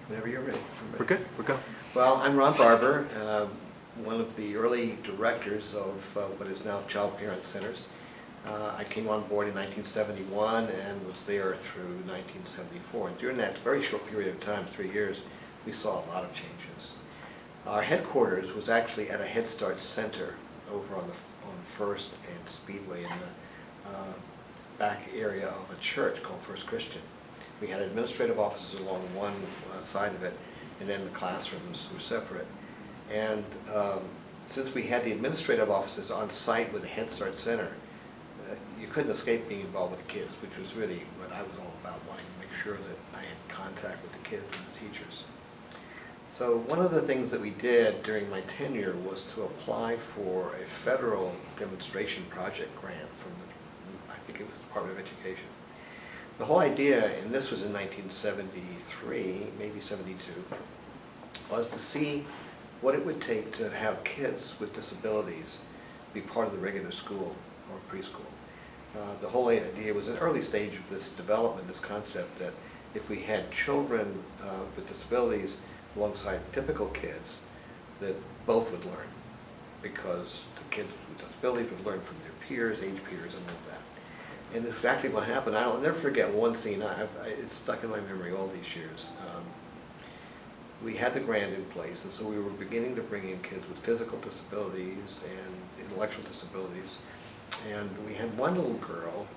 Whenever you're ready. We're good. We're good. Well, I'm Ron Barber, one of the early directors of what is now Child Parent Centers. I came on board in 1971 and was there through 1974. And during that very short period of time, 3 years, we saw a lot of changes. Our headquarters was actually at a Head Start center over on First and Speedway in the back area of a church called First Christian. We had administrative offices along one side of it, and then the classrooms were separate. And since we had the administrative offices on site with the Head Start Center, you couldn't escape being involved with the kids, which was really what I was all about, wanting to make sure that I had contact with the kids and the teachers. So one of the things that we did during my tenure was to apply for a federal demonstration project grant from I think it was the Department of Education. The whole idea, and this was in 1973, maybe 72, was to see what it would take to have kids with disabilities be part of the regular school or preschool. The whole idea was an early stage of this development, this concept that if we had children with disabilities alongside typical kids, that both would learn, because the kids with disabilities would learn from their peers, age peers, and all of that. And that's exactly what happened. I'll never forget one scene. It's stuck in my memory all these years. We had the grant in place, and so we were beginning to bring in kids with physical disabilities and intellectual disabilities. And we had one little girl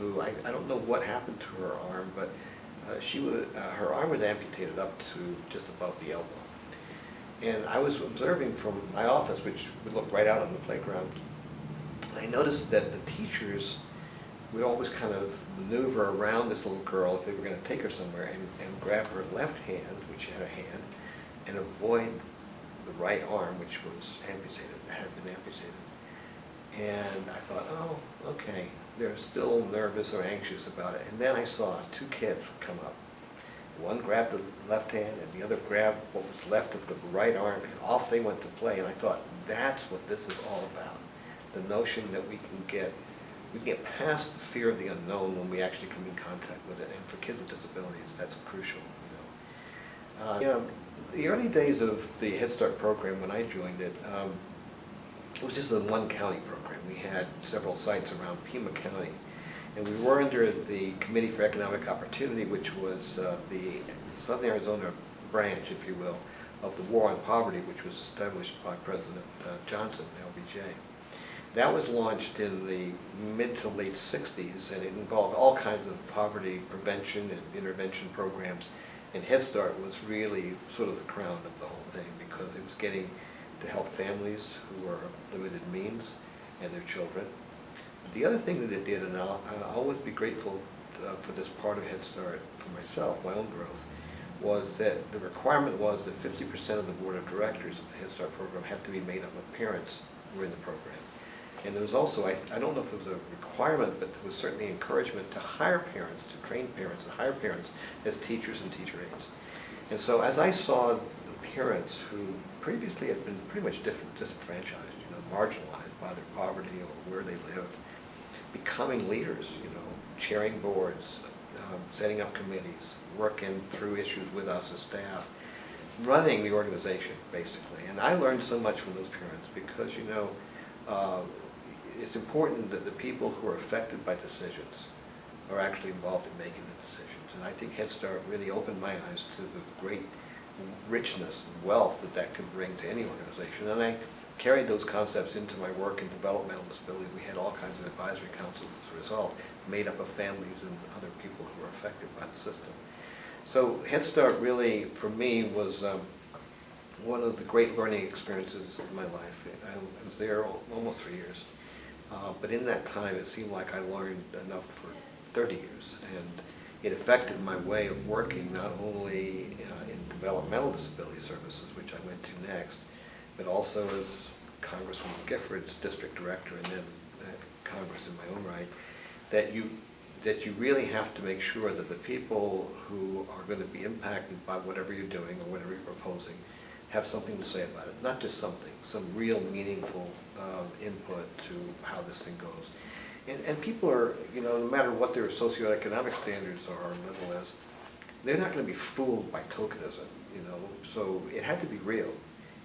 who, I don't know what happened to her arm, but her arm was amputated up to just above the elbow. And I was observing from my office, which would look right out on the playground. I noticed that the teachers would always kind of maneuver around this little girl if they were going to take her somewhere and grab her left hand, which had a hand, and avoid the right arm, which was amputated, had been amputated. And I thought, oh, okay, they're still nervous or anxious about it. And then I saw two kids come up. One grabbed the left hand and the other grabbed what was left of the right arm, and off they went to play. And I thought, that's what this is all about. The notion that we can get past the fear of the unknown when we actually come in contact with it. And for kids with disabilities, that's crucial. The early days of the Head Start program, when I joined it, it was just a one county program. We had several sites around Pima County, and we were under the Committee for Economic Opportunity, which was the Southern Arizona branch, if you will, of the War on Poverty, which was established by President Johnson, LBJ. That was launched in the mid to late 60s, and it involved all kinds of poverty prevention and intervention programs. And Head Start was really sort of the crown of the whole thing, because it was getting to help families who were of limited means and their children. The other thing that it did, and I'll always be grateful for this part of Head Start for myself, my own growth, was that the requirement was that 50% of the board of directors of the Head Start program had to be made up of parents who were in the program. And there was also, I don't know if it was a requirement, but there was certainly encouragement to hire parents, to train parents, and hire parents as teachers and teacher aides. And so as I saw the parents who previously had been pretty much disenfranchised, marginalized by their poverty or where they lived, becoming leaders, chairing boards, setting up committees, working through issues with us as staff, running the organization, basically. And I learned so much from those parents because, it's important that the people who are affected by decisions are actually involved in making the decisions. And I think Head Start really opened my eyes to the great richness and wealth that can bring to any organization. And I carried those concepts into my work in developmental disability. We had all kinds of advisory councils as a result, made up of families and other people who were affected by the system. So Head Start really, for me, was one of the great learning experiences of my life. I was there almost 3 years. But in that time, it seemed like I learned enough for 30 years. And it affected my way of working, not only in developmental disability services, which I went to next, but also as Congresswoman Gifford's district director and then Congress in my own right, that you really have to make sure that the people who are going to be impacted by whatever you're doing or whatever you're proposing have something to say about it, not just something, some real meaningful input to how this thing goes. And people are, no matter what their socioeconomic standards are, as little as, they're not going to be fooled by tokenism, you know, so it had to be real.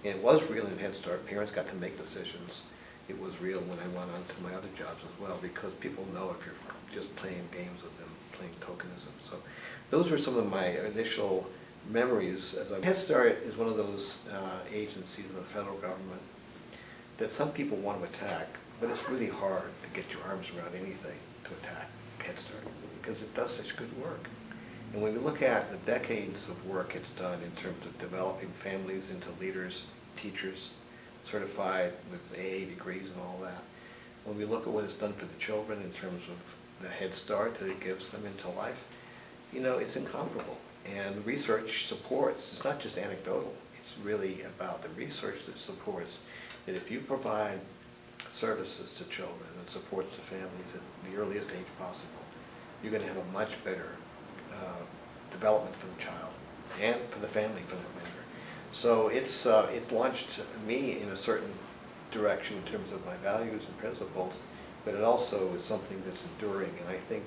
And it was real in Head Start. Parents got to make decisions. It was real when I went on to my other jobs as well, because people know if you're just playing games with them, playing tokenism. So those were some of my initial memories. Head Start is one of those agencies of the federal government that some people want to attack, but it's really hard to get your arms around anything to attack Head Start, because it does such good work. And when we look at the decades of work it's done in terms of developing families into leaders, teachers, certified with AA degrees and all that, when we look at what it's done for the children in terms of the Head Start that it gives them into life, you know, it's incomparable. And research supports, it's not just anecdotal, it's really about the research that supports that if you provide services to children and supports to families at the earliest age possible, you're going to have a much better development for the child and for the family for that matter. So it's launched me in a certain direction in terms of my values and principles, but it also is something that's enduring, and I think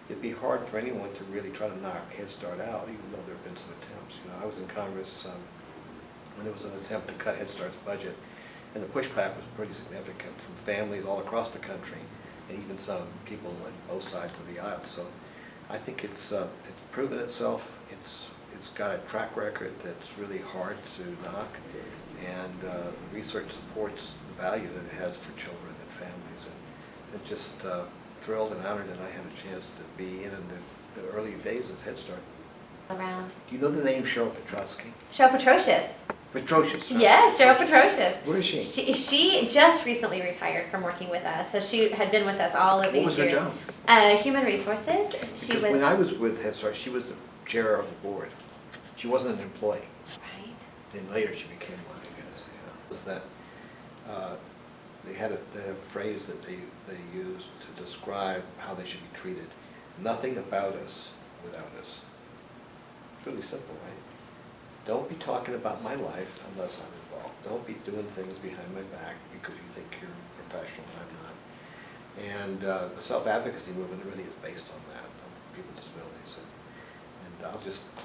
it'd be hard for anyone to really try to knock Head Start out, even though there have been some attempts. You know, I was in Congress when there was an attempt to cut Head Start's budget, and the pushback was pretty significant from families all across the country, and even some people on both sides of the aisle. So I think it's proven itself. It's got a track record that's really hard to knock, and the research supports the value that it has for children and families. And I'm just thrilled and honored that I had a chance to be in the early days of Head Start. Around. Do you know the name Cheryl Petrosky? Cheryl Petrocious. Petrocious. Sorry. Yes, Cheryl Petrocious. Where is she? She just recently retired from working with us, so she had been with us all over What these was her years. job? Human resources. She Because was. when I was with Head Start, she was the chair of the board. She wasn't an employee. Right. Then later she became one, I guess. Yeah. Was that they had a phrase that they used to describe how they should be treated. Nothing about us without us. It's really simple, right? Don't be talking about my life unless I'm involved. Don't be doing things behind my back because you think you're a professional and I'm not. And the self-advocacy movement really is based on that, of people with disabilities. And I'll just